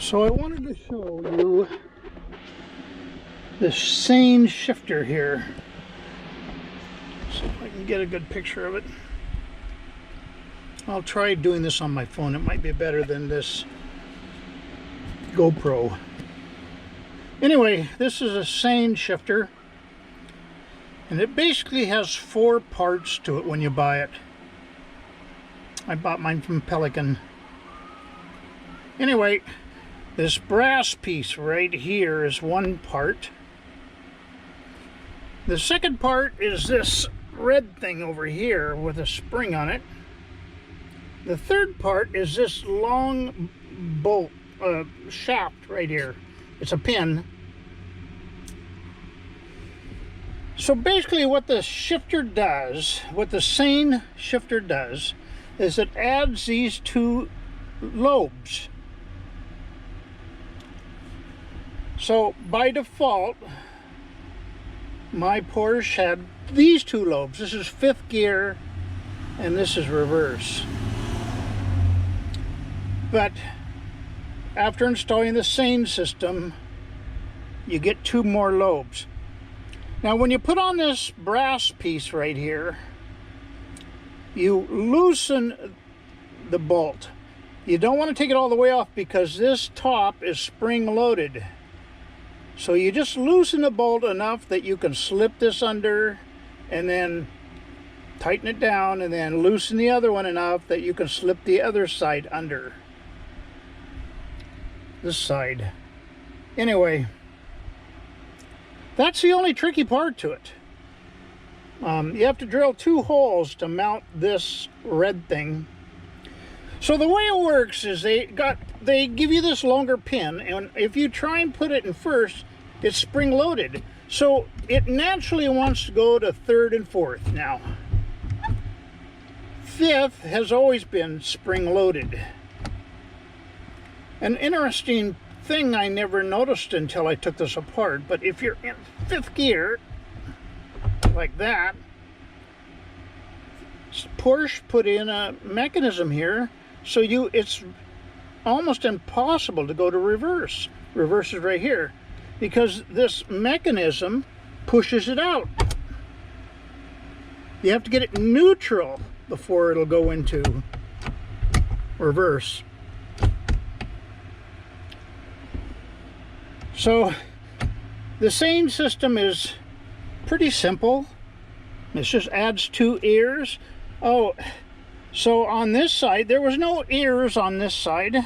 So I wanted to show you this Seine shifter here. See if I can get a good picture of it. I'll try doing this on my phone. It might be better than this GoPro. Anyway, this is a Seine shifter, and it basically has 4 parts to it when you buy it. I bought mine from Pelican. Anyway, this brass piece right here is one part. The second part is this red thing over here with a spring on it. The third part is this long bolt shaft right here. It's a pin. So basically what the shifter does, what the Seine shifter does, is it adds these 2 lobes. So by default, my Porsche had these 2 lobes. This is 5th gear and this is reverse. But after installing the Seine system, you get 2 more lobes. Now when you put on this brass piece right here, you loosen the bolt. You don't want to take it all the way off because this top is spring loaded. So you just loosen the bolt enough that you can slip this under and then tighten it down, and then loosen the other one enough that you can slip the other side under. This side. Anyway, that's the only tricky part to it. You have to drill 2 holes to mount this red thing. So the way it works is they give you this longer pin, and if you try and put it in first, it's spring loaded. So it naturally wants to go to 3rd and 4th now. 5th has always been spring loaded. An interesting thing I never noticed until I took this apart, but if you're in 5th gear, like that, Porsche put in a mechanism here, so it's almost impossible to go to reverse. Reverse is right here, because this mechanism pushes it out. You have to get it neutral before it'll go into reverse. So the Seine system is pretty simple. It just adds 2 ears. Oh, so on this side, there was no ears on this side.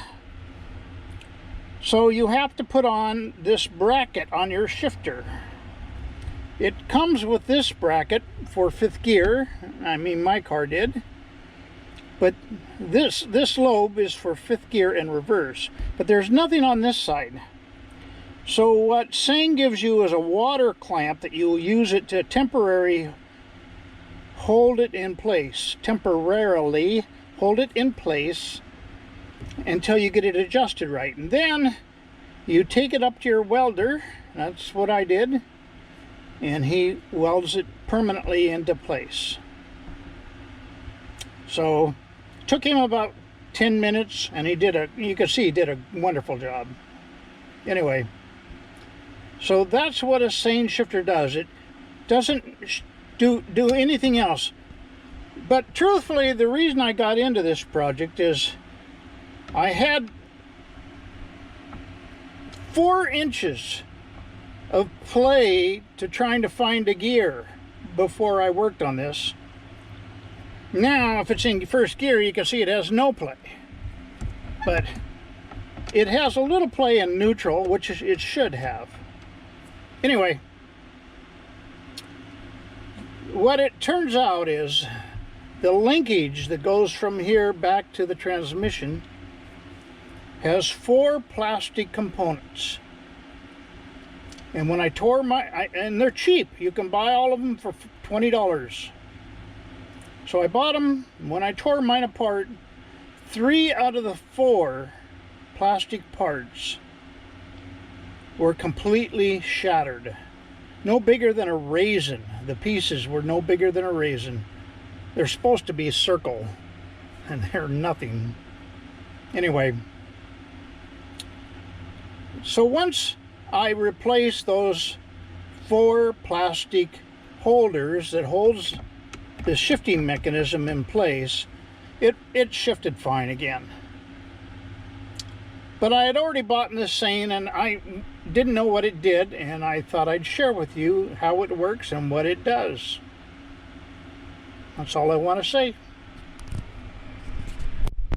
So you have to put on this bracket on your shifter. It comes with this bracket for 5th gear. I mean, my car did. But this lobe is for 5th gear and reverse. But there's nothing on this side. So what Seine gives you is a water clamp that you'll use it to temporarily hold it in place. Temporarily hold it in place until you get it adjusted right. And then you take it up to your welder. That's what I did. And he welds it permanently into place. So it took him about 10 minutes, and you can see he did a wonderful job. Anyway, so that's what a Seine shifter does. It doesn't do anything else. But truthfully, the reason I got into this project is I had 4 inches of play to trying to find a gear before I worked on this. Now, if it's in 1st gear, you can see it has no play. But it has a little play in neutral, which it should have. Anyway, what it turns out is the linkage that goes from here back to the transmission has 4 plastic components. And when I tore and they're cheap, you can buy all of them for $20. So I bought them. When I tore mine apart, 3 out of the 4 plastic parts were completely shattered. No bigger than a raisin. The pieces were no bigger than a raisin. They're supposed to be a circle, and they're nothing. Anyway, So once I replaced those 4 plastic holders that holds the shifting mechanism in place, it shifted fine again. But I had already bought this Seine and I didn't know what it did, and I thought I'd share with you how it works and what it does. That's all I want to say.